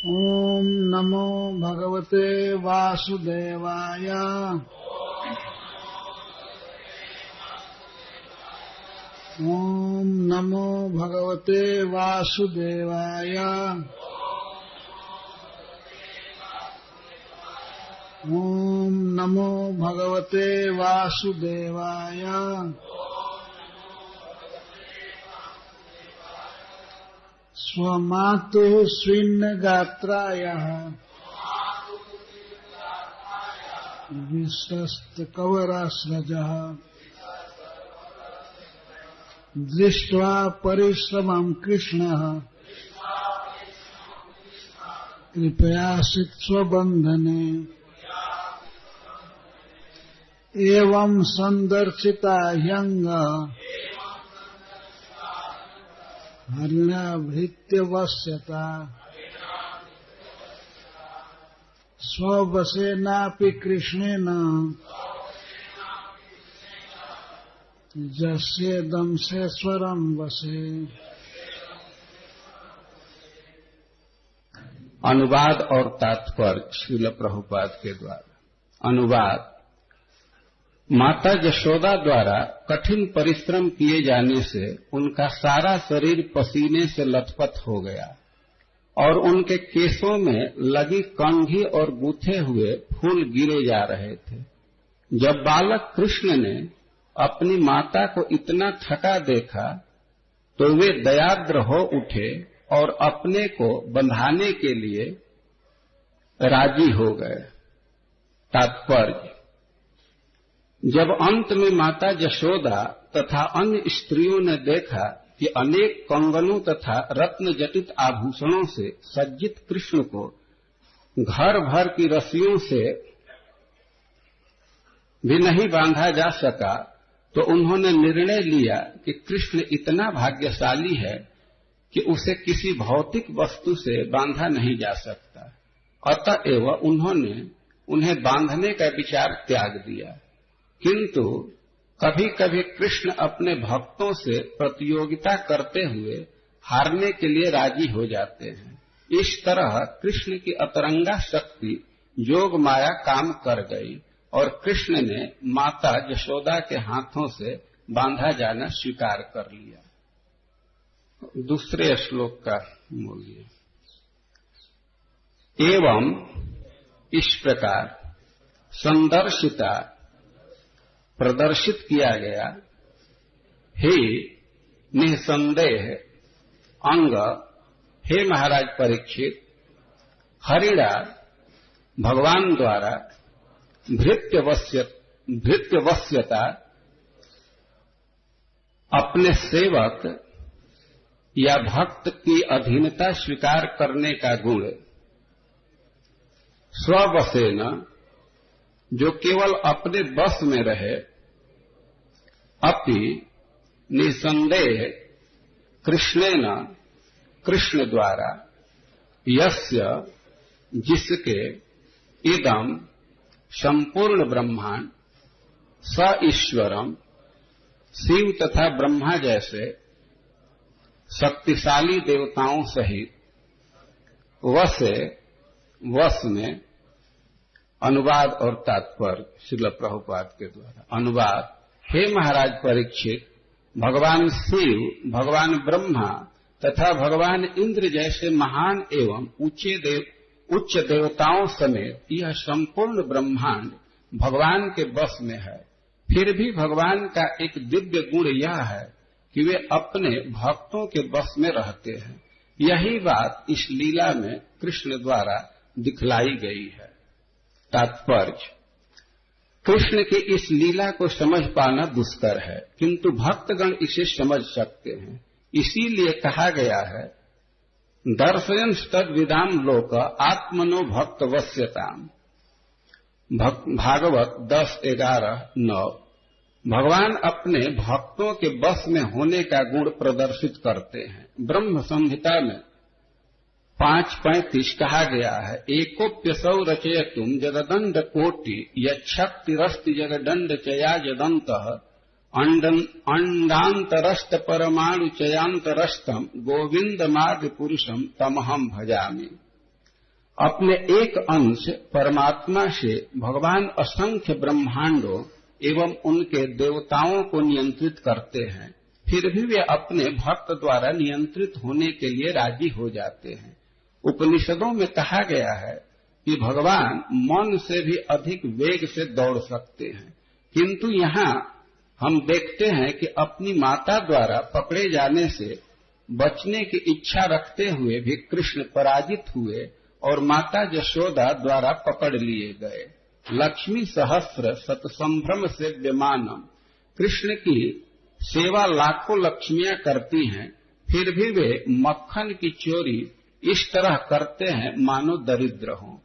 ओम नमो भगवते वासुदेवाय। ओम नमो भगवते वासुदेवाय। ओम नमो भगवते वासुदेवाय। स्वमातुः स्विन्नगात्रायः विश्वस्तकवरास्रजः दृष्ट्वा परिश्रमं कृष्णः कृपयासित स्वबन्धने। एवं संदर्शिता ह्यंगः हरिणाभृत्यवस्यता स्ववशेनापि कृष्णेन जस्येदंसेश्वरं वशे। अनुवाद और तात्पर्य श्रील प्रभुपाद के द्वारा। अनुवाद। माता यशोदा द्वारा कठिन परिश्रम किए जाने से उनका सारा शरीर पसीने से लथपथ हो गया और उनके केसों में लगी कंघी और गूथे हुए फूल गिरे जा रहे थे। जब बालक कृष्ण ने अपनी माता को इतना थका देखा तो वे दयाद्र हो उठे और अपने को बंधाने के लिए राजी हो गए। तात्पर्य। जब अंत में माता यशोदा तथा अन्य स्त्रियों ने देखा कि अनेक कंगनों तथा रत्न जटित आभूषणों से सज्जित कृष्ण को घर भर की रस्सियों से भी नहीं बांधा जा सका तो उन्होंने निर्णय लिया कि कृष्ण इतना भाग्यशाली है कि उसे किसी भौतिक वस्तु से बांधा नहीं जा सकता। अतएव उन्होंने उन्हें बांधने का विचार त्याग दिया। किंतु कभी कभी कृष्ण अपने भक्तों से प्रतियोगिता करते हुए हारने के लिए राजी हो जाते हैं। इस तरह कृष्ण की अतरंगा शक्ति योग माया काम कर गई और कृष्ण ने माता यशोदा के हाथों से बांधा जाना स्वीकार कर लिया। दूसरे श्लोक का मूल्य। एवं इस प्रकार संदर्शिता प्रदर्शित किया गया हे निसंदेह अंग, हे महाराज परीक्षित, हरिणा भगवान द्वारा भृत्यवश्यता अपने सेवक या भक्त की अधीनता स्वीकार करने का गुण, स्ववशेन जो केवल अपने बस में रहे, अपि निसंदेह कृष्णेन कृष्ण द्वारा, यस्य जिसके इदम संपूर्ण ब्रह्मांड स ईश्वरम शिव तथा ब्रह्मा जैसे शक्तिशाली देवताओं सहित वश में। अनुवाद और तात्पर्य श्रील प्रभुपाद के द्वारा। अनुवाद। हे महाराज परीक्षित, भगवान शिव, भगवान ब्रह्मा तथा भगवान इंद्र जैसे महान एवं उच्च देवताओं समेत यह संपूर्ण ब्रह्मांड भगवान के बस में है। फिर भी भगवान का एक दिव्य गुण यह है कि वे अपने भक्तों के बस में रहते हैं। यही बात इस लीला में कृष्ण द्वारा दिखलाई गई है। तात्पर्य। कृष्ण की इस लीला को समझ पाना दुष्कर है, किंतु भक्तगण इसे समझ सकते हैं। इसीलिए कहा गया है दर्शयन तद्विदाम लोक आत्मनो भक्त वश्यताम। भागवत 10:11-9। भगवान अपने भक्तों के बस में होने का गुण प्रदर्शित करते हैं। ब्रह्म संहिता में 5:35 कहा गया है एकोप्यसौ रचयतुम जगदंड कोटि यच्छक्तिरस्ति जगदंड चया जदंतः अंडांतरस्त परमाणु चयांतरस्तम गोविंद मार्ग पुरुषम तमहम भजामि। अपने एक अंश परमात्मा से भगवान असंख्य ब्रह्मांडों एवं उनके देवताओं को नियंत्रित करते हैं, फिर भी वे अपने भक्त द्वारा नियंत्रित होने के लिए राजी हो जाते हैं। उपनिषदों में कहा गया है कि भगवान मन से भी अधिक वेग से दौड़ सकते हैं, किंतु यहाँ हम देखते हैं कि अपनी माता द्वारा पकड़े जाने से बचने की इच्छा रखते हुए भी कृष्ण पराजित हुए और माता यशोदा द्वारा पकड़ लिए गए। लक्ष्मी सहस्र सतसंभ्रम से व्यमानम, कृष्ण की सेवा लाखों लक्ष्मियां करती हैं, फिर भी वे मक्खन की चोरी इस तरह करते हैं मानो दरिद्र हों।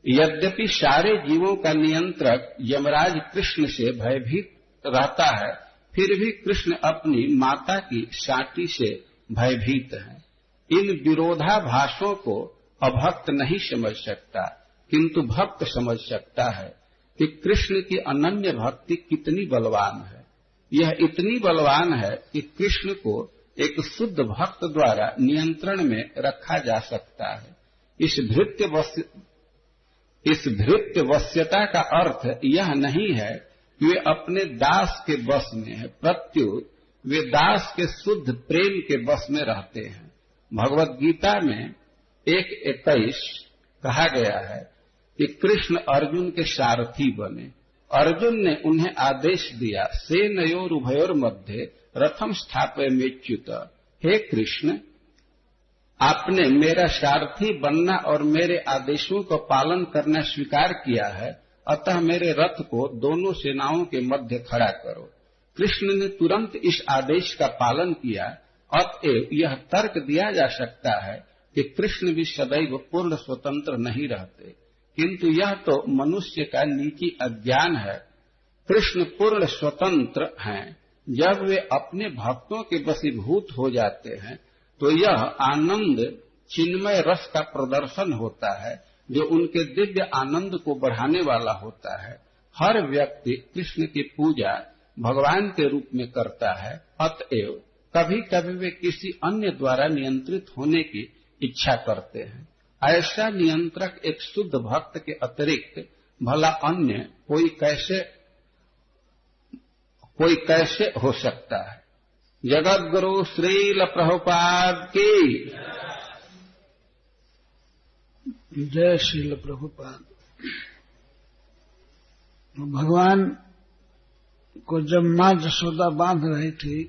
यद्यपि सारे जीवों का नियंत्रक यमराज कृष्ण से भयभीत रहता है, फिर भी कृष्ण अपनी माता की साटी से भयभीत है। इन विरोधाभासों को अभक्त नहीं समझ सकता, किंतु भक्त समझ सकता है कि कृष्ण की अनन्य भक्ति कितनी बलवान है। यह इतनी बलवान है कि कृष्ण को एक शुद्ध भक्त द्वारा नियंत्रण में रखा जा सकता है। इस भृत्य वश्यता का अर्थ यह नहीं है कि वे अपने दास के वश में है, प्रत्युत वे दास के शुद्ध प्रेम के वश में रहते हैं। भगवत गीता में 1:21 कहा गया है कि कृष्ण अर्जुन के सारथी बने। अर्जुन ने उन्हें आदेश दिया, सेनयोर उभयोर मध्य रथम स्थापयमेच्युत। हे कृष्ण, आपने मेरा सारथी बनना और मेरे आदेशों को पालन करना स्वीकार किया है, अतः मेरे रथ को दोनों सेनाओं के मध्य खड़ा करो। कृष्ण ने तुरंत इस आदेश का पालन किया। अतएव यह तर्क दिया जा सकता है कि कृष्ण भी सदैव पूर्ण स्वतंत्र नहीं रहते, किंतु यह तो मनुष्य का नीची अज्ञान है। कृष्ण पूर्ण स्वतंत्र हैं। जब वे अपने भक्तों के वशीभूत हो जाते हैं तो यह आनंद चिन्मय रस का प्रदर्शन होता है, जो उनके दिव्य आनंद को बढ़ाने वाला होता है। हर व्यक्ति कृष्ण की पूजा भगवान के रूप में करता है, अतएव कभी कभी वे किसी अन्य द्वारा नियंत्रित होने की इच्छा करते हैं। ऐसा नियंत्रक एक शुद्ध भक्त के अतिरिक्त भला अन्य कोई कैसे हो सकता है। जगत गुरु श्रील प्रभुपाद की जय श्रील प्रभुपाद। भगवान को जब मां यशोदा बांध रही थी,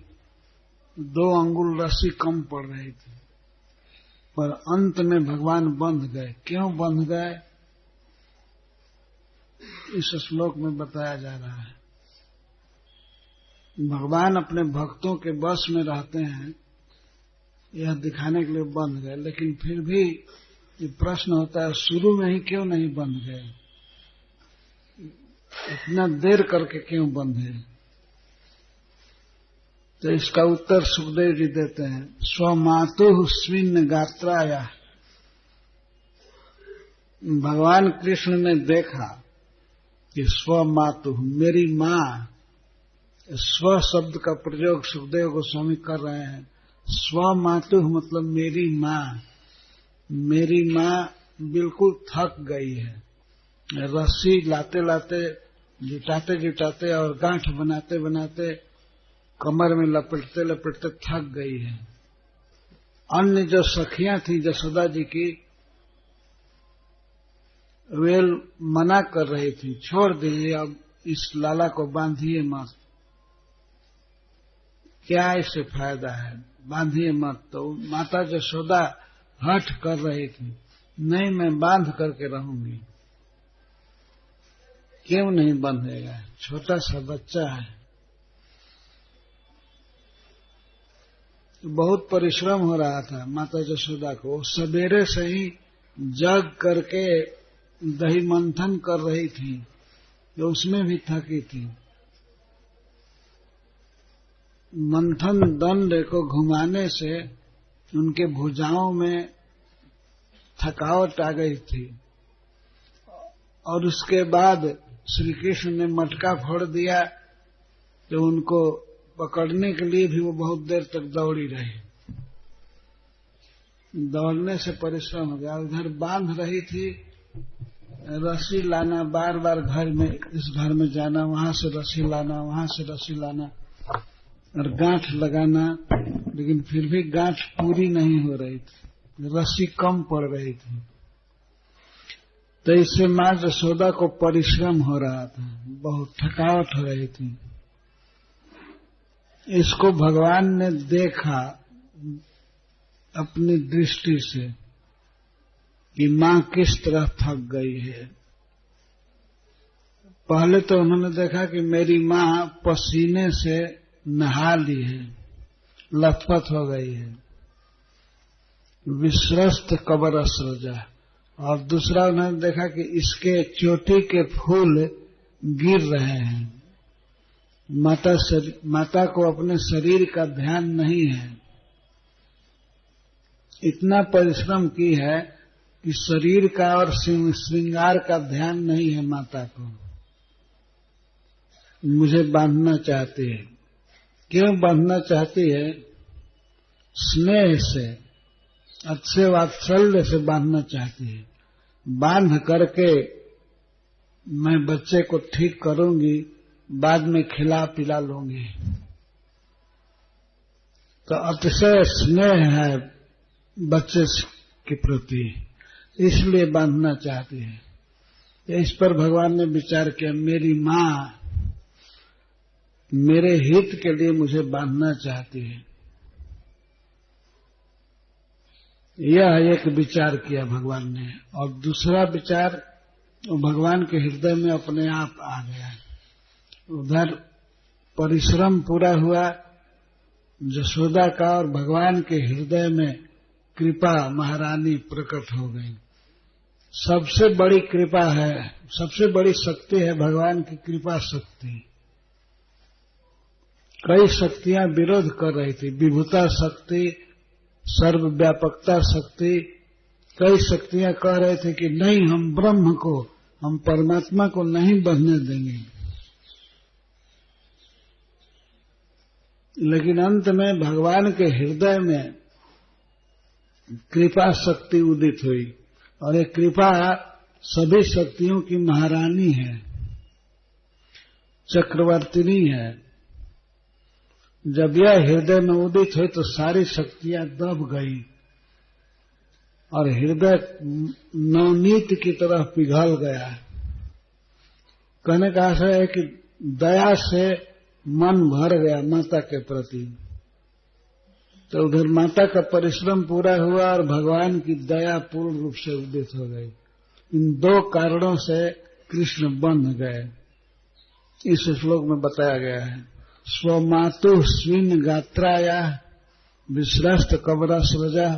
2 अंगुल रस्सी कम पड़ रही थी, पर अंत में भगवान बंध गए। क्यों बंध गए, इस श्लोक में बताया जा रहा है। भगवान अपने भक्तों के वश में रहते हैं, यह दिखाने के लिए बंध गए। लेकिन फिर भी ये प्रश्न होता है, शुरू में ही क्यों नहीं बंध गए, इतना देर करके क्यों बंधे। तो इसका उत्तर सुखदेव जी देते हैं, स्वमातुः स्विन्न गात्राया। भगवान कृष्ण ने देखा कि स्वमातुः, मेरी मां, स्व शब्द का प्रयोग सुखदेव गोस्वामी कर रहे हैं। स्वमातुः मतलब मेरी मां। मेरी मां बिल्कुल थक गई है, रस्सी लाते लाते, जुटाते जुटाते और गांठ बनाते बनाते, कमर में लपेटते लपेटते थक गई है। अन्य जो सखियां थी यशोदा जी की, वे मना कर रही थी, छोड़ दीजिए, अब इस लाला को बांधिए मत, क्या इससे फायदा है, बांधिए मत। तो माता यशोदा हठ कर रही थी, नहीं मैं बांध करके रहूंगी। क्यों नहीं बंधेगा, छोटा सा बच्चा है। बहुत परिश्रम हो रहा था माता यशोदा को। सवेरे से ही जग करके दही मंथन कर रही थी, जो उसमें भी थकी थी। मंथन दंड को घुमाने से उनके भुजाओं में थकावट आ गई थी, और उसके बाद श्री कृष्ण ने मटका फोड़ दिया, तो उनको पकड़ने के लिए भी वो बहुत देर तक दौड़ी रही। दौड़ने से परिश्रम हो गया। उधर बांध रही थी, रस्सी लाना, बार बार घर में, इस घर में जाना, वहां से रस्सी लाना, वहां से रस्सी लाना और गांठ लगाना, लेकिन फिर भी गांठ पूरी नहीं हो रही थी, रस्सी कम पड़ रही थी। तो इससे मां यशोदा को परिश्रम हो रहा था, बहुत थकावट हो रही थी। इसको भगवान ने देखा अपनी दृष्टि से कि मां किस तरह थक गई है। पहले तो उन्होंने देखा कि मेरी मां पसीने से नहा ली है, लथपथ हो गई है, विश्रस्त कबर असरजा। और दूसरा उन्होंने देखा कि इसके चोटी के फूल गिर रहे हैं। माता को अपने शरीर का ध्यान नहीं है, इतना परिश्रम की है कि शरीर का और श्रृंगार का ध्यान नहीं है माता को। मुझे बांधना चाहती है। क्यों बांधना चाहती है? स्नेह से, अच्छे वात्सल्य से बांधना चाहती है। बांध करके मैं बच्चे को ठीक करूंगी, बाद में खिला पिला लूंगी। तो अतिशय स्नेह है बच्चे के प्रति, इसलिए बांधना चाहती है। इस पर भगवान ने विचार किया, मेरी मां मेरे हित के लिए मुझे बांधना चाहती है। यह एक विचार किया भगवान ने। और दूसरा विचार भगवान के हृदय में अपने आप आ गया। उधर परिश्रम पूरा हुआ यशोदा का, और भगवान के हृदय में कृपा महारानी प्रकट हो गई। सबसे बड़ी कृपा है, सबसे बड़ी शक्ति है भगवान की कृपा शक्ति। कई शक्तियां विरोध कर रही थी, विभुता शक्ति, सर्वव्यापकता शक्ति। कई शक्तियां कह रहे थे कि नहीं, हम ब्रह्म को, हम परमात्मा को नहीं बढ़ने देंगे। लेकिन अंत में भगवान के हृदय में कृपा शक्ति उदित हुई, और ये कृपा सभी शक्तियों की महारानी है, चक्रवर्तिनी है। जब यह हृदय में उदित हुई तो सारी शक्तियां दब गई और हृदय नवनीत की तरह पिघल गया। कहने का आशय है कि दया से मन भर गया माता के प्रति। तो उधर माता का परिश्रम पूरा हुआ और भगवान की दया पूर्ण रूप से उदित हो गई। इन दो कारणों से कृष्ण बंध गए, इस श्लोक में बताया गया है। स्वमातु स्विन गात्राया विश्रस्त कबरा सृजा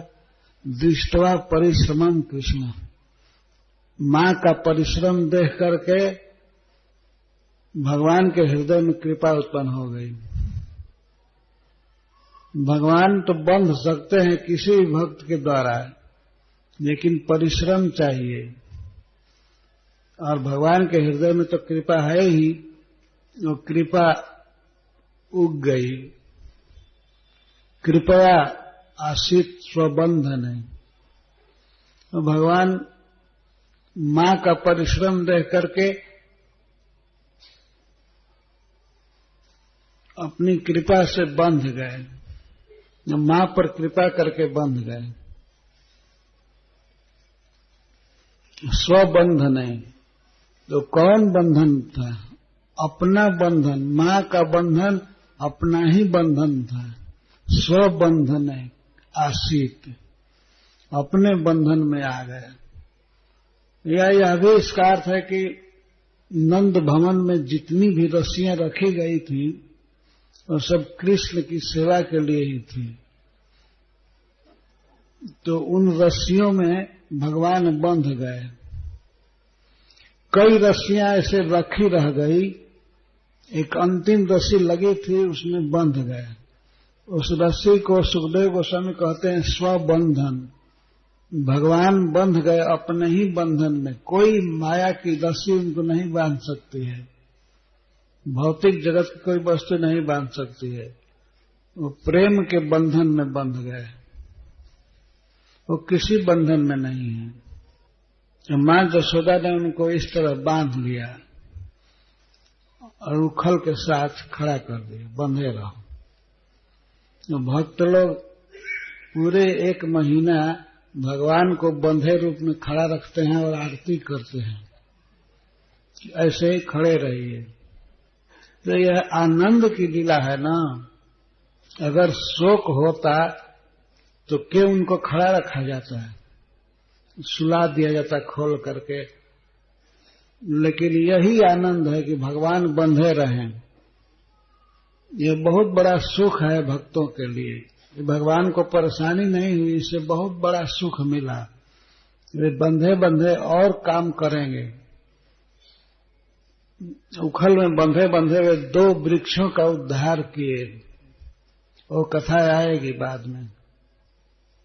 दृष्टवा परिश्रमम कृष्ण। मां का परिश्रम देख करके भगवान के हृदय में कृपा उत्पन्न हो गई। भगवान तो बंध सकते हैं किसी भी भक्त के द्वारा, लेकिन परिश्रम चाहिए। और भगवान के हृदय में तो कृपा है ही, वो कृपा उग गई। कृपया आशित स्वबंधन है। तो भगवान मां का परिश्रम देख करके अपनी कृपा से बंध गए, मां पर कृपा करके बंध गए। स्वबंधन है। तो कौन बंधन था? अपना बंधन, मां का बंधन अपना ही बंधन था। स्वबंधन है आशित, अपने बंधन में आ गए। यह भी इसका अर्थ है कि नंद भवन में जितनी भी रस्सियां रखी गई थी वो सब कृष्ण की सेवा के लिए ही थी। तो उन रस्सियों में भगवान बंध गए। कई रस्सियां ऐसे रखी रह गई, एक अंतिम रस्सी लगी थी, उसमें बंध गए। उस रस्सी को सुखदेव गोस्वामी कहते हैं स्वबंधन। भगवान बंध गए अपने ही बंधन में। कोई माया की रस्सी उनको नहीं बांध सकती है, भौतिक जगत की कोई वस्तु नहीं बांध सकती है। वो प्रेम के बंधन में बंध गए। वो किसी बंधन में नहीं है। तो मां यशोदा ने उनको इस तरह बांध लिया और उखल के साथ खड़ा कर दिया, बंधे रहो। तो भक्त लोग पूरे 1 महीना भगवान को बंधे रूप में खड़ा रखते हैं और आरती करते हैं कि ऐसे ही खड़े रहिए। तो यह आनंद की लीला है ना। अगर शोक होता तो क्यों उनको खड़ा रखा जाता है, सुला दिया जाता खोल करके। लेकिन यही आनंद है कि भगवान बंधे रहें। यह बहुत बड़ा सुख है भक्तों के लिए। भगवान को परेशानी नहीं हुई, इससे बहुत बड़ा सुख मिला। वे बंधे बंधे और काम करेंगे। उखल में बंधे बंधे वे 2 वृक्षों का उद्धार किए। वो कथा आएगी बाद में,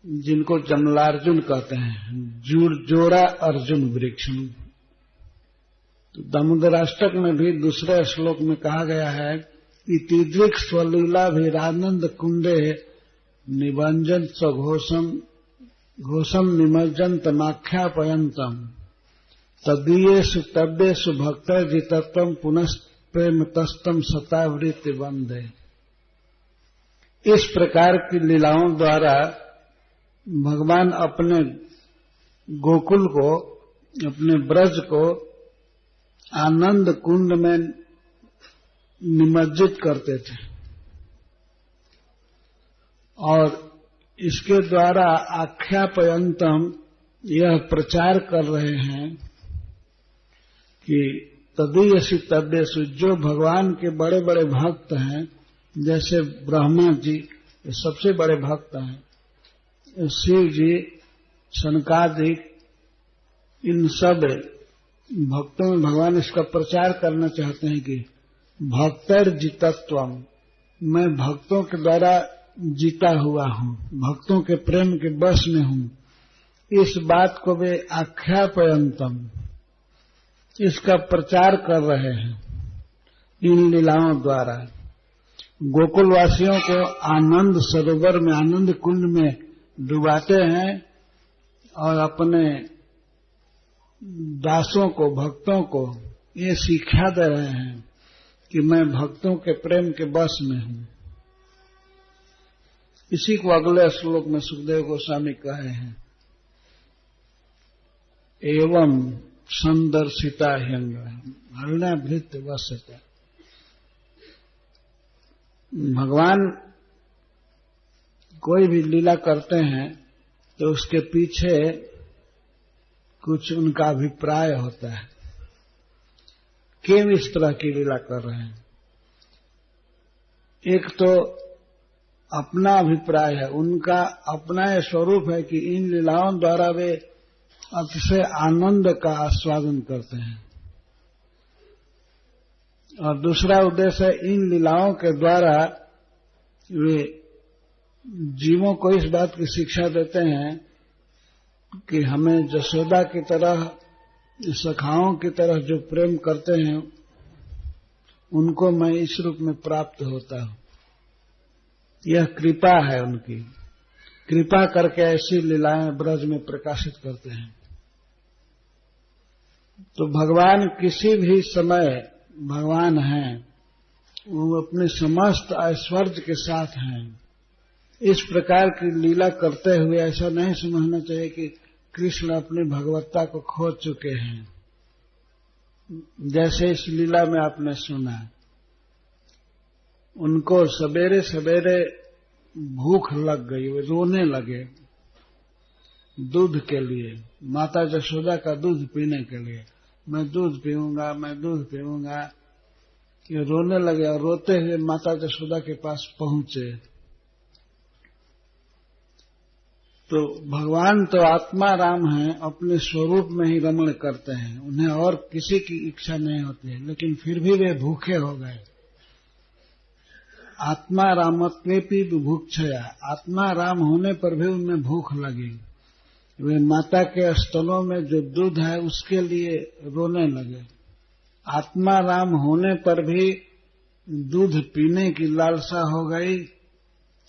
जिनको जमलार्जुन कहते हैं, जोड़ा अर्जुन वृक्ष। तो दामोदराष्टक में भी दूसरे श्लोक में कहा गया है, इति वृक्ष स्वलीला भीरानंद कुंडे निबंजन घोषम निमज्जन तमाख्यापयंतम तदीयेषु तद्येषु भक्तर्जितत्वं पुनः प्रेम तस्तम सतावृत्ति बंदे। इस प्रकार की लीलाओं द्वारा भगवान अपने गोकुल को, अपने ब्रज को आनंद कुंड में निमज्जित करते थे और इसके द्वारा आख्यापयंतम यह प्रचार कर रहे हैं कि तदीयसि तद्यसु, जो भगवान के बड़े बड़े भक्त हैं, जैसे ब्रह्मा जी सबसे बड़े भक्त हैं, शिव जी, सनकादिक, इन सब भक्तों में भगवान इसका प्रचार करना चाहते हैं कि भक्तर्जितत्वम, मैं भक्तों के द्वारा जीता हुआ हूँ, भक्तों के प्रेम के बस में हूँ। इस बात को वे आख्यापयंतम, इसका प्रचार कर रहे हैं इन लीलाओं द्वारा। गोकुलवासियों को आनंद सरोवर में, आनंद कुंड में डुबाते हैं और अपने दासों को, भक्तों को ये शिक्षा दे रहे हैं कि मैं भक्तों के प्रेम के बस में हूँ। इसी को अगले श्लोक में सुखदेव गोस्वामी कहे हैं, एवं संदर्शिता ह्यंग हरिणाभृत वसते। भगवान कोई भी लीला करते हैं तो उसके पीछे कुछ उनका अभिप्राय होता है, क्यों इस तरह की लीला कर रहे हैं। एक तो अपना अभिप्राय है, उनका अपना यह स्वरूप है कि इन लीलाओं द्वारा वे अतिशय आनंद का आस्वादन करते हैं। और दूसरा उद्देश्य है, इन लीलाओं के द्वारा वे जीवों को इस बात की शिक्षा देते हैं कि हमें यशोदा की तरह, सखाओं की तरह जो प्रेम करते हैं उनको मैं इस रूप में प्राप्त होता हूं। यह कृपा है उनकी, कृपा करके ऐसी लीलाएं ब्रज में प्रकाशित करते हैं। तो भगवान किसी भी समय भगवान हैं, वो अपने समस्त ऐश्वर्य के साथ हैं। इस प्रकार की लीला करते हुए ऐसा नहीं समझना चाहिए कि कृष्ण अपनी भगवत्ता को खो चुके हैं। जैसे इस लीला में आपने सुना, उनको सवेरे सवेरे भूख लग गई, वे रोने लगे दूध के लिए, माता यशोदा का दूध पीने के लिए। मैं दूध पीऊंगा, मैं दूध पीऊंगा। ये रोने लगे और रोते हुए माता यशोदा के पास पहुंचे। तो भगवान तो आत्मा राम हैं, अपने स्वरूप में ही रमण करते हैं, उन्हें और किसी की इच्छा नहीं होती है, लेकिन फिर भी वे भूखे हो गए। आत्मा रामत्वेपि बुभुक्षया, आत्मा राम होने पर भी उनमें भूख लगी। वे माता के स्तनों में जो दूध है उसके लिए रोने लगे। आत्मा राम होने पर भी दूध पीने की लालसा हो गई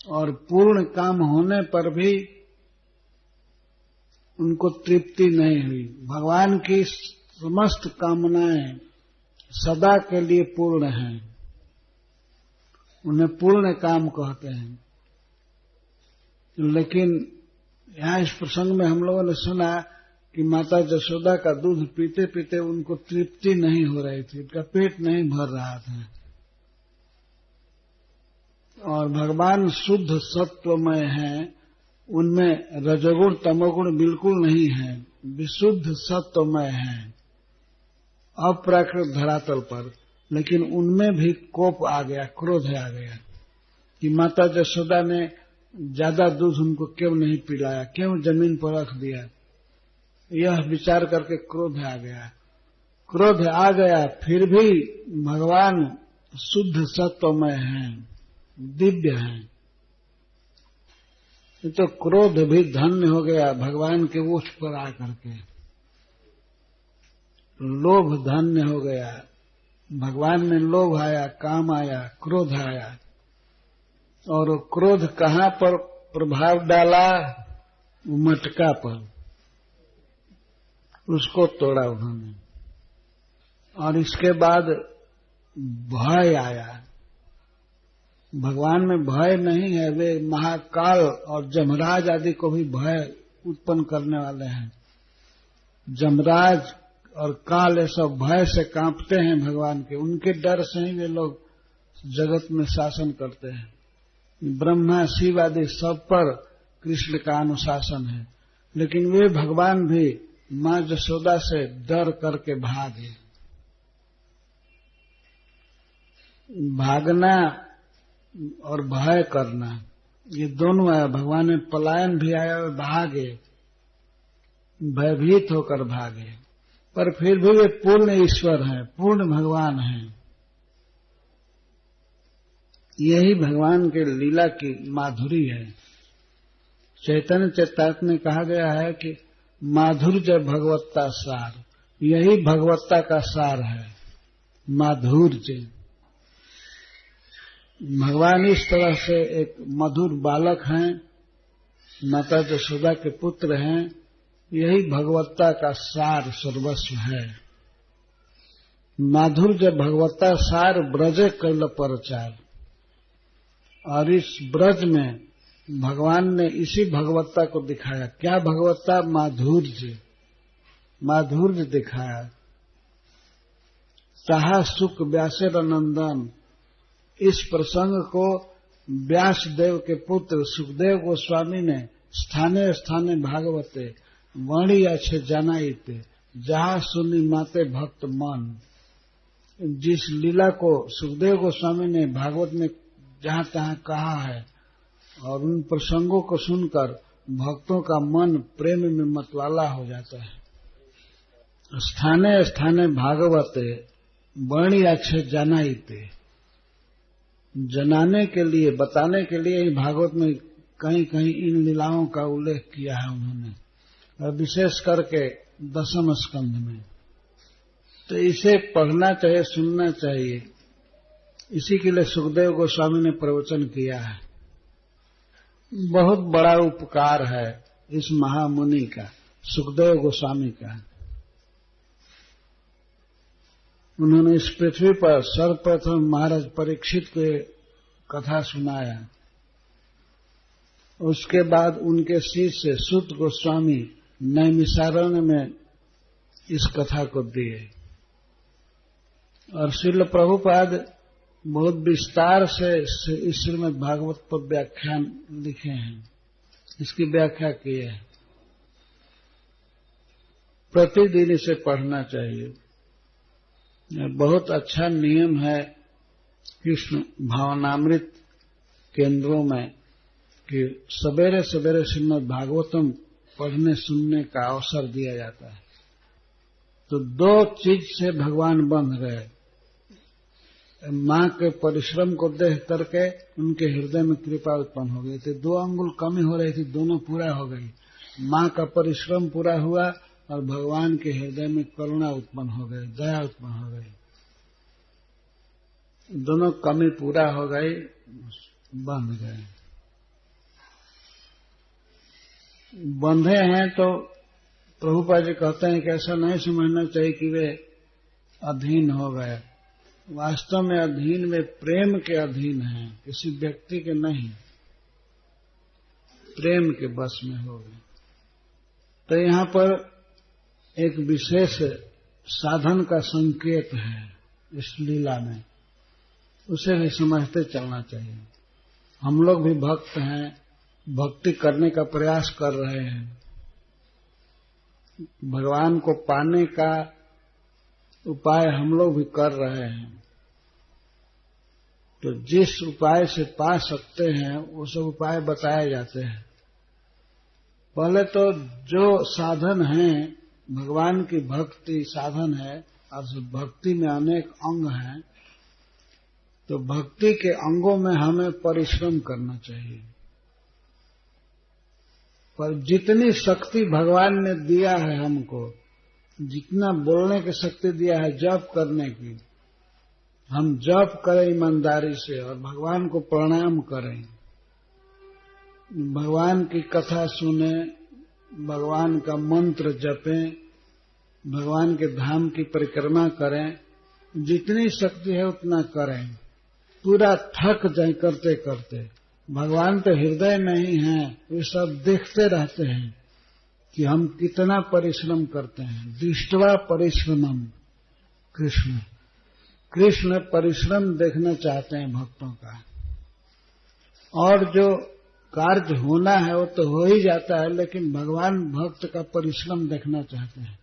और पूर्ण काम होने पर भी उनको तृप्ति नहीं हुई। भगवान की समस्त कामनाएं सदा के लिए पूर्ण हैं, उन्हें पूर्ण काम कहते हैं। लेकिन यहाँ इस प्रसंग में हम लोगों ने सुना कि माता यशोदा का दूध पीते पीते उनको तृप्ति नहीं हो रही थी, उनका पेट नहीं भर रहा था। और भगवान शुद्ध सत्वमय हैं, उनमें रजोगुण तमोगुण बिल्कुल नहीं है, विशुद्ध सत्वमय हैं, अप्राकृत धरातल पर। लेकिन उनमें भी कोप आ गया, क्रोध आ गया कि माता यशोदा ने ज्यादा दूध उनको क्यों नहीं पिलाया, क्यों जमीन पर रख दिया। यह विचार करके क्रोध आ गया। क्रोध आ गया, फिर भी भगवान शुद्ध सत्वमय हैं, दिव्य हैं। तो क्रोध भी धन्य हो गया भगवान के ओठ पर आकर के। लोभ धन्य हो गया, भगवान में लोभ आया, काम आया, क्रोध आया। और क्रोध कहाँ पर प्रभाव डाला? मटका पर, उसको तोड़ा उन्होंने। और इसके बाद भय आया। भगवान में भय नहीं है, वे महाकाल और जमराज आदि को भी भय उत्पन्न करने वाले हैं। जमराज और काल ये सब भय से कांपते हैं भगवान के, उनके डर से ही वे लोग जगत में शासन करते हैं। ब्रह्मा शिव आदि सब पर कृष्ण का अनुशासन है, लेकिन वे भगवान भी मां यशोदा से डर करके भागे। भागना और भय करना, ये दोनों आया। भगवान में पलायन भी आया और भागे, भयभीत होकर भागे। पर फिर भी वे पूर्ण ईश्वर हैं, पूर्ण भगवान हैं। यही भगवान के लीला की माधुरी है। चैतन्य चेतावनी में कहा गया है कि माधुर्य भगवत्ता सार, यही भगवत्ता का सार है, माधुर्य। भगवान इस तरह से एक मधुर बालक हैं, माता यशोदा के पुत्र हैं, यही भगवत्ता का सार सर्वस्व है। माधुर्य भगवत्ता सार ब्रज कैल परचार। और इस ब्रज में भगवान ने इसी भगवत्ता को दिखाया। क्या भगवत्ता? माधुर्य, माधुर्य दिखाया। ताहा सुख व्यासेर नंदन, इस प्रसंग को व्यास देव के पुत्र सुखदेव गोस्वामी ने स्थाने स्थाने भागवते वाणी अच्छे जानाइते, जहाँ सुनी माते भक्त मन, जिस लीला को सुखदेव गोस्वामी ने भागवत में जहाँ तहाँ कहा है, और उन प्रसंगों को सुनकर भक्तों का मन प्रेम में मतवाला हो जाता है। स्थाने स्थाने भागवते वाणी अच्छे जानाइते, जनाने के लिए, बताने के लिए भागवत में कहीं कहीं इन लीलाओं का उल्लेख किया है उन्होंने, और विशेष करके 10वें स्कंध में। तो इसे पढ़ना चाहिए, सुनना चाहिए। इसी के लिए सुखदेव गोस्वामी ने प्रवचन किया है। बहुत बड़ा उपकार है इस महामुनि का, सुखदेव गोस्वामी का। उन्होंने इस पृथ्वी पर सर्वप्रथम महाराज परीक्षित को कथा सुनाया। उसके बाद उनके शिष्य सूत गोस्वामी नैमिषारण्य में इस कथा को दिए। और श्रील प्रभुपाद बहुत विस्तार से इस श्रीमद् भागवत पर व्याख्यान लिखे हैं, इसकी व्याख्या की है। प्रतिदिन इसे पढ़ना चाहिए। बहुत अच्छा नियम है कृष्ण भावनामृत केंद्रों में कि सवेरे सवेरे श्रीमद् भागवतम पढ़ने सुनने का अवसर दिया जाता है। तो दो चीज से भगवान बंध गए। मां के परिश्रम को देख करके उनके हृदय में कृपा उत्पन्न हो गई थी। 2 अंगुल कमी हो रही थी, दोनों पूरा हो गई। मां का परिश्रम पूरा हुआ और भगवान के हृदय में करुणा उत्पन्न हो गई, दया उत्पन्न हो गई। दोनों कमी पूरा हो गई, बंध गए। बंधे हैं तो प्रभुपाद जी कहते हैं कि ऐसा नहीं समझना चाहिए कि वे अधीन हो गए। वास्तव में अधीन में प्रेम के अधीन हैं, किसी व्यक्ति के नहीं, प्रेम के बस में हो गए। तो यहाँ पर एक विशेष साधन का संकेत है इस लीला में, उसे भी समझते चलना चाहिए। हम लोग भी भक्त हैं, भक्ति करने का प्रयास कर रहे हैं, भगवान को पाने का उपाय हम लोग भी कर रहे हैं। तो जिस उपाय से पा सकते हैं वो सब उपाय बताए जाते हैं। पहले तो जो साधन है, भगवान की भक्ति साधन है, और भक्ति में अनेक अंग हैं, तो भक्ति के अंगों में हमें परिश्रम करना चाहिए। पर जितनी शक्ति भगवान ने दिया है हमको, जितना बोलने की शक्ति दिया है जप करने की, हम जप करें ईमानदारी से और भगवान को प्रणाम करें, भगवान की कथा सुने, भगवान का मंत्र जपें, भगवान के धाम की परिक्रमा करें, जितनी शक्ति है उतना करें। पूरा थक जाए करते करते। भगवान तो हृदय में ही हैं, वे सब देखते रहते हैं कि हम कितना परिश्रम करते हैं। दृष्ट्वा परिश्रमम कृष्ण, कृष्ण परिश्रम देखना चाहते हैं भक्तों का। और जो कार्य होना है वो तो हो ही जाता है, लेकिन भगवान भक्त का परिश्रम देखना चाहते हैं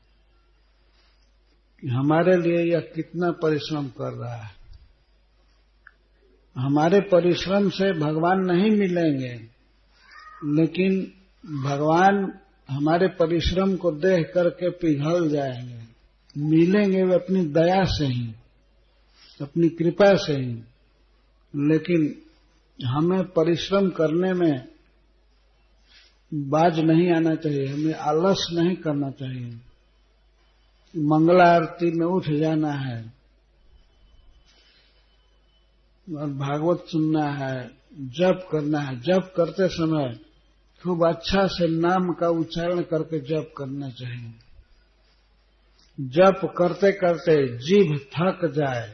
कि हमारे लिए यह कितना परिश्रम कर रहा है। हमारे परिश्रम से भगवान नहीं मिलेंगे, लेकिन भगवान हमारे परिश्रम को देख करके पिघल जाएंगे। मिलेंगे वे अपनी दया से ही, अपनी कृपा से ही। लेकिन हमें परिश्रम करने में बाज नहीं आना चाहिए, हमें आलस नहीं करना चाहिए। मंगला आरती में उठ जाना है और भागवत सुनना है, जप करना है। जप करते समय खूब अच्छा से नाम का उच्चारण करके जप करना चाहिए। जप करते करते जीभ थक जाए,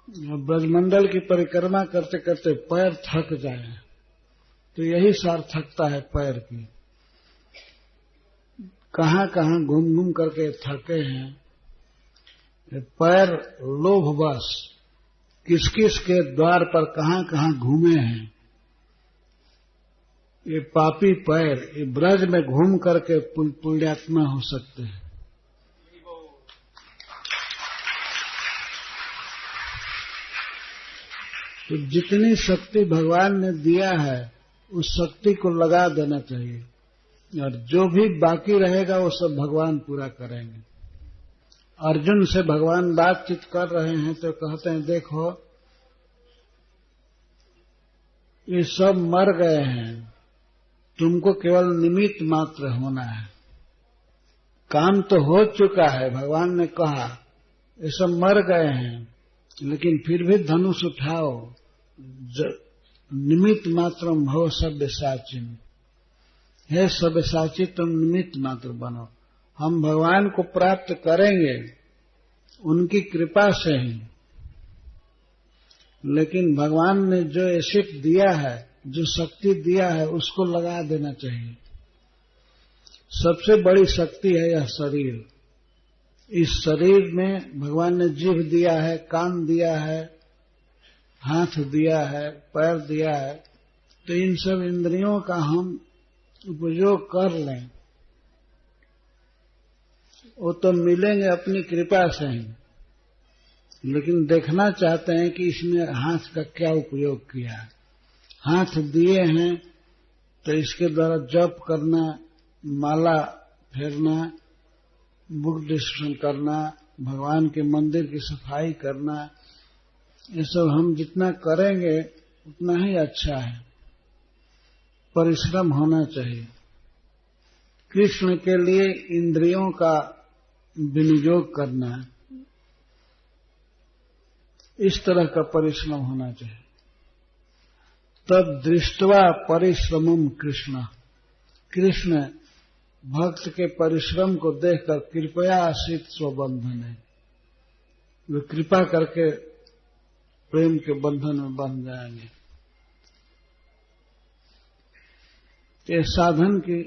ब्रजमंडल की परिक्रमा करते करते पैर थक जाए, तो यही सार्थकता है पैर की। कहाँ कहाँ घूम घूम करके थके हैं पैर, लोभवश किस किस के द्वार पर कहाँ कहाँ घूमे हैं। ये पापी पैर ये ब्रज में घूम करके पुण्यात्मा हो सकते हैं। तो जितनी शक्ति भगवान ने दिया है उस शक्ति को लगा देना चाहिए, और जो भी बाकी रहेगा वो सब भगवान पूरा करेंगे। अर्जुन से भगवान बातचीत कर रहे हैं तो कहते हैं, देखो ये सब मर गए हैं, तुमको केवल निमित्त मात्र होना है। काम तो हो चुका है, भगवान ने कहा ये सब मर गए हैं, लेकिन फिर भी धनुष उठाओ। निमित्त मात्रम भव सब्यसाचिन, हे सब्यसाची तुम निमित्त मात्र बनो। हम भगवान को प्राप्त करेंगे उनकी कृपा से ही, लेकिन भगवान ने जो ऐसिट दिया है, जो शक्ति दिया है, उसको लगा देना चाहिए। सबसे बड़ी शक्ति है यह शरीर। इस शरीर में भगवान ने जीभ दिया है, कान दिया है, हाथ दिया है, पैर दिया है, तो इन सब इंद्रियों का हम उपयोग कर लें, वो तो मिलेंगे अपनी कृपा से ही। लेकिन देखना चाहते हैं कि इसमें हाथ का क्या उपयोग किया। हाथ दिए हैं तो इसके द्वारा जप करना, माला फेरना, बुक डिस्ट्रीब्यूशन करना, भगवान के मंदिर की सफाई करना, ये सब हम जितना करेंगे उतना ही अच्छा है। परिश्रम होना चाहिए। कृष्ण के लिए इंद्रियों का विनियोग करना, इस तरह का परिश्रम होना चाहिए। तब दृष्ट्वा परिश्रमम कृष्ण, कृष्ण भक्त के परिश्रम को देखकर कृपया आश्रित स्वबंधन है, वे कृपा करके प्रेम के बंधन में बंध जाएंगे। ये साधन की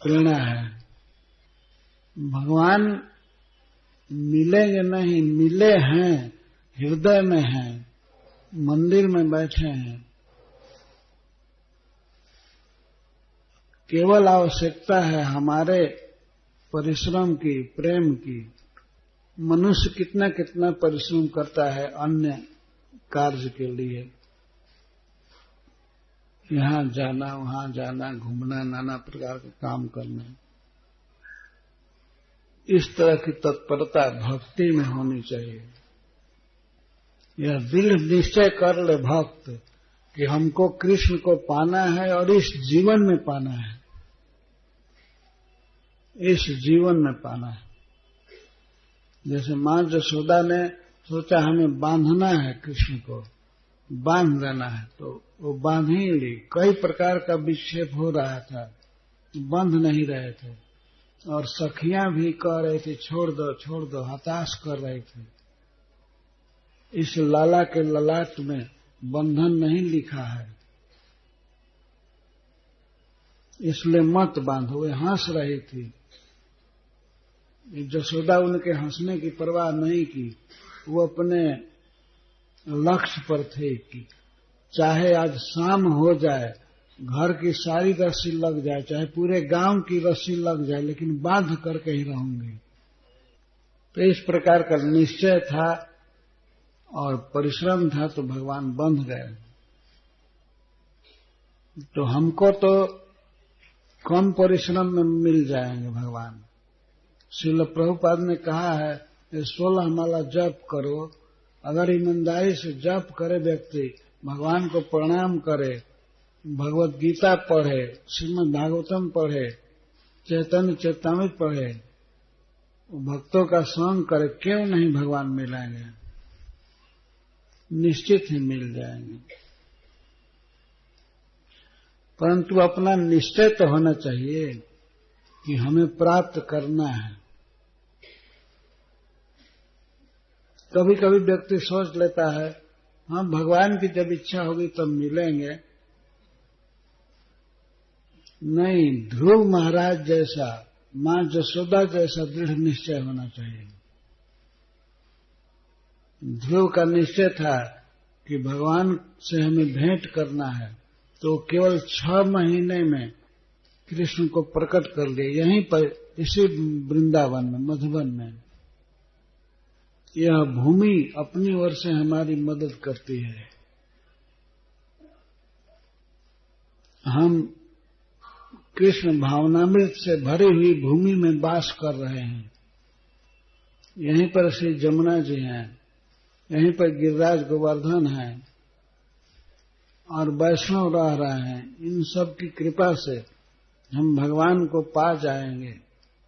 प्रेरणा है। भगवान मिलेंगे नहीं, मिले हैं, हृदय में हैं, मंदिर में बैठे हैं। केवल आवश्यकता है हमारे परिश्रम की, प्रेम की। मनुष्य कितना कितना परिश्रम करता है अन्य कार्य के लिए, यहां जाना, वहां जाना, घूमना, नाना प्रकार के काम करना। इस तरह की तत्परता भक्ति में होनी चाहिए। यह दृढ़ निश्चय कर ले भक्त कि हमको कृष्ण को पाना है और इस जीवन में पाना है, इस जीवन में पाना है। जैसे मां यशोदा ने सोचा हमें बांधना है, कृष्ण को बांध देना है, तो वो बांध ही ली। कई प्रकार का विक्षेप हो रहा था, बंध नहीं रहे थे, और सखियां भी कह रही थी छोड़ दो छोड़ दो, हताश कर रही थी। इस लाला के ललाट में बंधन नहीं लिखा है, इसलिए मत बांधो। वे हंस रही थी, यशोदा उनके हंसने की परवाह नहीं की, वो अपने लक्ष्य पर थे कि चाहे आज शाम हो जाए, घर की सारी रस्सी लग जाए, चाहे पूरे गांव की रस्सी लग जाए, लेकिन बांध करके ही रहूंगी। तो इस प्रकार का निश्चय था और परिश्रम था, तो भगवान बंध गए। तो हमको तो कम परिश्रम में मिल जाएंगे भगवान। श्रील प्रभुपाद ने कहा है 16 माला जप करो। अगर ईमानदारी से जप करे व्यक्ति, भगवान को प्रणाम करे, भगवत गीता पढ़े, श्रीमद् भागवतम पढ़े, चैतन्य चैतामृत पढ़े, भक्तों का संग करे, क्यों नहीं भगवान मिलेंगे, निश्चित ही मिल जाएंगे। परंतु अपना निश्चय तो होना चाहिए कि हमें प्राप्त करना है। कभी कभी व्यक्ति सोच लेता है हाँ भगवान की जब इच्छा होगी तब मिलेंगे। नहीं, ध्रुव महाराज जैसा, मां यशोदा जैसा दृढ़ निश्चय होना चाहिए। ध्रुव का निश्चय था कि भगवान से हमें भेंट करना है, तो केवल 6 महीने में कृष्ण को प्रकट कर लिए, यहीं पर इसी वृंदावन में, मधुबन में। यह भूमि अपनी ओर से हमारी मदद करती है। हम कृष्ण भावनामृत से भरी हुई भूमि में वास कर रहे हैं। यहीं पर श्री जमुना जी हैं, यहीं पर गिरिराज गोवर्धन हैं और वैष्णव रह रहे हैं। इन सब की कृपा से हम भगवान को पा जाएंगे,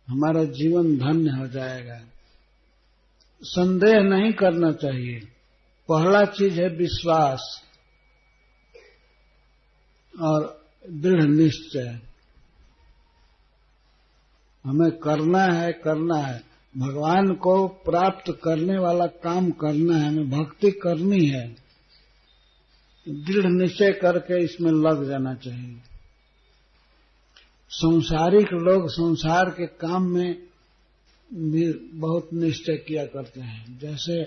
हमारा जीवन धन्य हो जाएगा। संदेह नहीं करना चाहिए। पहला चीज है विश्वास और दृढ़ निश्चय। हमें करना है भगवान को प्राप्त करने वाला काम करना है, हमें भक्ति करनी है। दृढ़ निश्चय करके इसमें लग जाना चाहिए। संसारिक लोग संसार के काम में भी बहुत निश्चय किया करते हैं। जैसे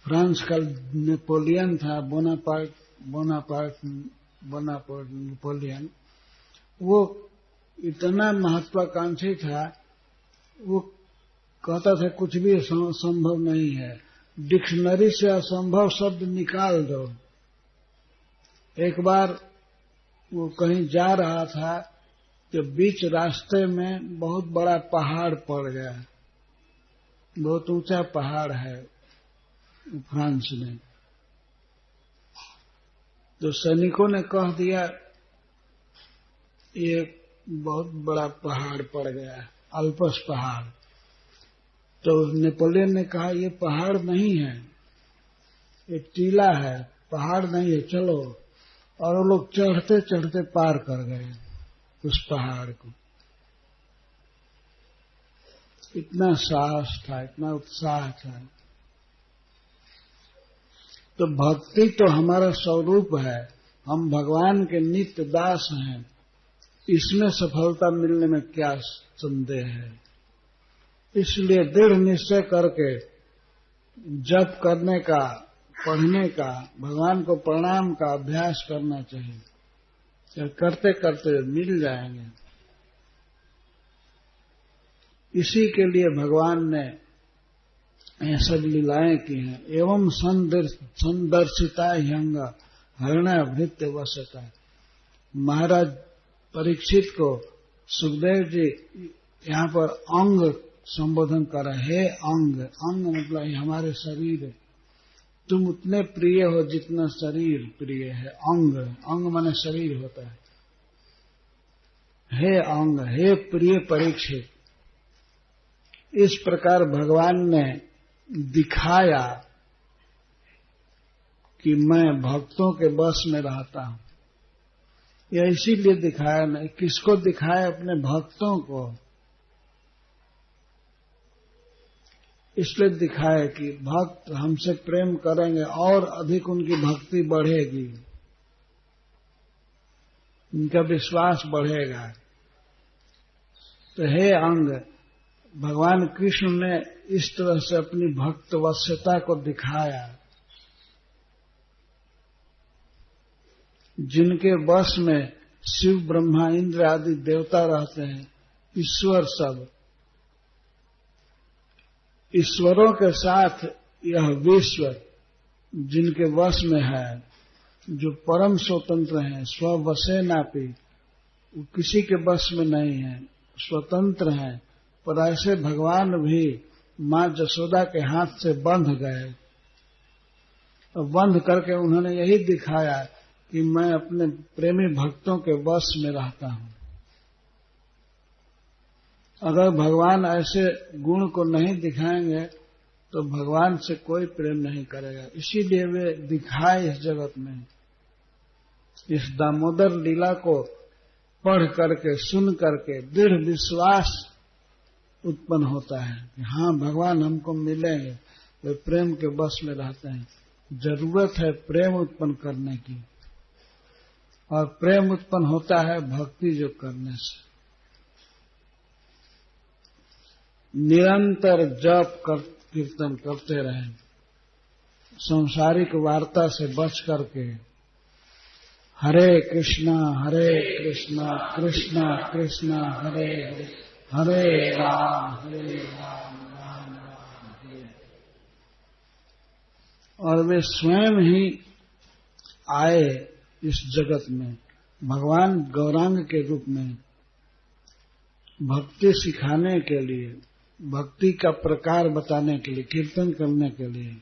फ्रांस का नेपोलियन था, नेपोलियन, वो इतना महत्वाकांक्षी था, वो कहता था कुछ भी संभव नहीं है, डिक्शनरी से असंभव शब्द निकाल दो। एक बार वो कहीं जा रहा था तो बीच रास्ते में बहुत बड़ा पहाड़ पड़ गया, बहुत ऊंचा पहाड़ है फ्रांस में। तो सैनिकों ने कह दिया ये बहुत बड़ा पहाड़ पड़ गया, अल्पस पहाड़। तो नेपोलियन ने कहा ये पहाड़ नहीं है, ये टीला है, पहाड़ नहीं है, चलो। और वो लोग चढ़ते चढ़ते पार कर गए उस पहाड़ को। इतना साहस था, इतना उत्साह था। तो भक्ति तो हमारा स्वरूप है, हम भगवान के नित्य दास हैं, इसमें सफलता मिलने में क्या संदेह है। इसलिए दृढ़ निश्चय करके जप करने का, पढ़ने का, भगवान को प्रणाम का अभ्यास करना चाहिए। करते करते मिल जाएंगे। इसी के लिए भगवान ने ये सब लीलाएं की हैं। एवं संदर्शिता ह्यंग हरिणभृत्य वसता। महाराज परीक्षित को सुखदेव जी यहाँ पर अंग संबोधन कर रहे। हे अंग, अंग मतलब हमारे शरीर, तुम उतने प्रिय हो जितना शरीर प्रिय है। अंग, अंग माने शरीर होता है। हे अंग, हे प्रिय परीक्षित, इस प्रकार भगवान ने दिखाया कि मैं भक्तों के बस में रहता हूं। यह इसीलिए दिखाया नहीं, किसको दिखाया? अपने भक्तों को। इसलिए दिखाया कि भक्त हमसे प्रेम करेंगे और अधिक उनकी भक्ति बढ़ेगी, उनका विश्वास बढ़ेगा। तो हे अंग, भगवान कृष्ण ने इस तरह से अपनी भक्त वत्सता को दिखाया। जिनके वश में शिव, ब्रह्मा, इंद्र आदि देवता रहते हैं, ईश्वर सब, ईश्वरों के साथ यह विश्व जिनके वश में है, जो परम स्वतंत्र हैं, स्ववशे नापी, वो किसी के वश में नहीं है, स्वतंत्र हैं। पर ऐसे भगवान भी मां जसोदा के हाथ से बंध गए। और बंध करके उन्होंने यही दिखाया कि मैं अपने प्रेमी भक्तों के वश में रहता हूं। अगर भगवान ऐसे गुण को नहीं दिखाएंगे तो भगवान से कोई प्रेम नहीं करेगा। इसीलिए वे दिखाए इस जगत में। इस दामोदर लीला को पढ़ करके, सुन करके दृढ़ विश्वास उत्पन्न होता है कि हाँ, भगवान हमको मिलेंगे। वे प्रेम के बस में रहते हैं। जरूरत है प्रेम उत्पन्न करने की, और प्रेम उत्पन्न होता है भक्ति जो करने से। निरंतर जप कीर्तन करते रहें, सांसारिक वार्ता से बच करके हरे कृष्णा कृष्णा कृष्णा हरे हरे, हरे राम राम राम हरे। और वे स्वयं ही आए इस जगत में भगवान गौरांग के रूप में, भक्ति सिखाने के लिए, भक्ति का प्रकार बताने के लिए, कीर्तन करने के लिए।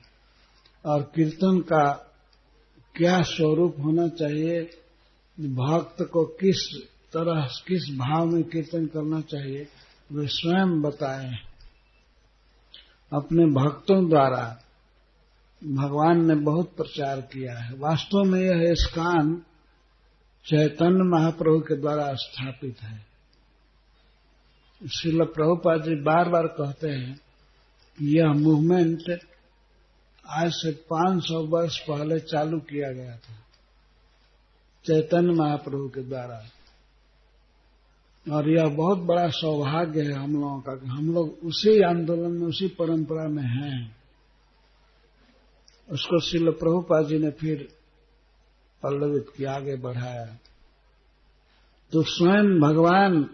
और कीर्तन का क्या स्वरूप होना चाहिए, भक्त को किस तरह, किस भाव में कीर्तन करना चाहिए, वे स्वयं बताए। अपने भक्तों द्वारा भगवान ने बहुत प्रचार किया है। वास्तव में यह इस्कॉन चैतन्य महाप्रभु के द्वारा स्थापित है। श्रील प्रभुपाद जी बार बार कहते हैं कि यह मूवमेंट आज से 500 वर्ष पहले चालू किया गया था चैतन्य महाप्रभु के द्वारा। और यह बहुत बड़ा सौभाग्य है हम लोगों का कि हम लोग उसी आंदोलन में, उसी परंपरा में हैं। उसको श्रील प्रभुपाद जी ने फिर पल्लवित किया, आगे बढ़ाया। तो स्वयं भगवान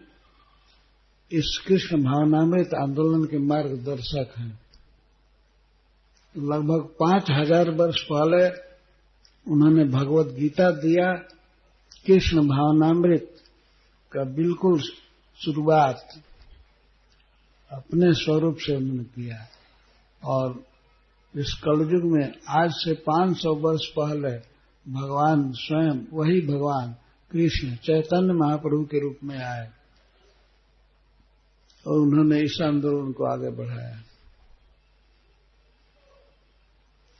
इस कृष्ण भावनामृत आंदोलन के मार्गदर्शक हैं। लगभग 5000 वर्ष पहले उन्होंने भगवत गीता दिया। कृष्ण भावनामृत का बिल्कुल शुरुआत अपने स्वरूप से उन्होंने किया। और इस कलयुग में आज से 500 वर्ष पहले भगवान स्वयं, वही भगवान कृष्ण चैतन्य महाप्रभु के रूप में आए और उन्होंने इस आंदोलन को आगे बढ़ाया।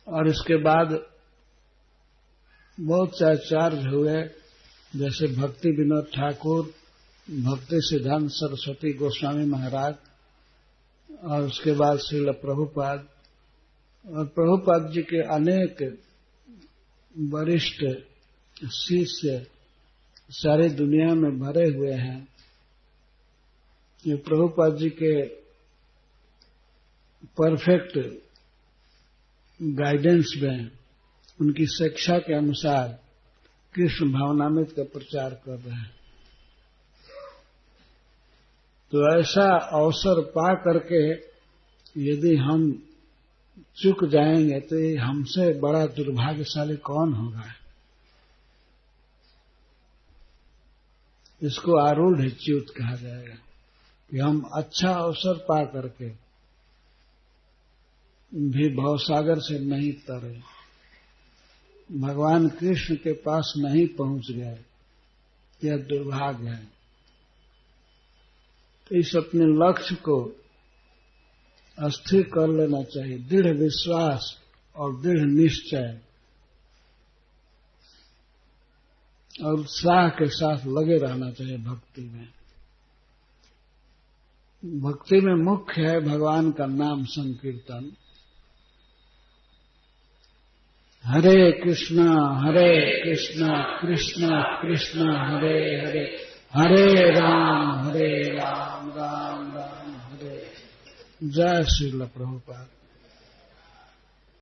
और इसके बाद बहुत से आचार्य हुए, जैसे भक्ति विनोद ठाकुर, भक्ति सिद्धांत सरस्वती गोस्वामी महाराज, और उसके बाद श्रील प्रभुपाद और प्रभुपाद जी के अनेक वरिष्ठ शिष्य सारी दुनिया में भरे हुए हैं। ये प्रभुपाद जी के परफेक्ट गाइडेंस में, उनकी शिक्षा के अनुसार कृष्ण भावनामृत का प्रचार कर रहे हैं। तो ऐसा अवसर पा करके यदि हम चूक जाएंगे तो ये हमसे बड़ा दुर्भाग्यशाली कौन होगा। इसको आरूढ़ च्युत कहा जाएगा कि हम अच्छा अवसर पा करके भी भवसागर से नहीं तरे, भगवान कृष्ण के पास नहीं पहुंच गए, यह दुर्भाग्य है। तो इस अपने लक्ष्य को स्थिर कर लेना चाहिए, दृढ़ विश्वास और दृढ़ निश्चय और उत्साह के साथ लगे रहना चाहिए भक्ति में। भक्ति में मुख्य है भगवान का नाम संकीर्तन। हरे कृष्णा कृष्ण कृष्ण हरे हरे, हरे राम राम राम हरे। जय श्रील प्रभुपाद।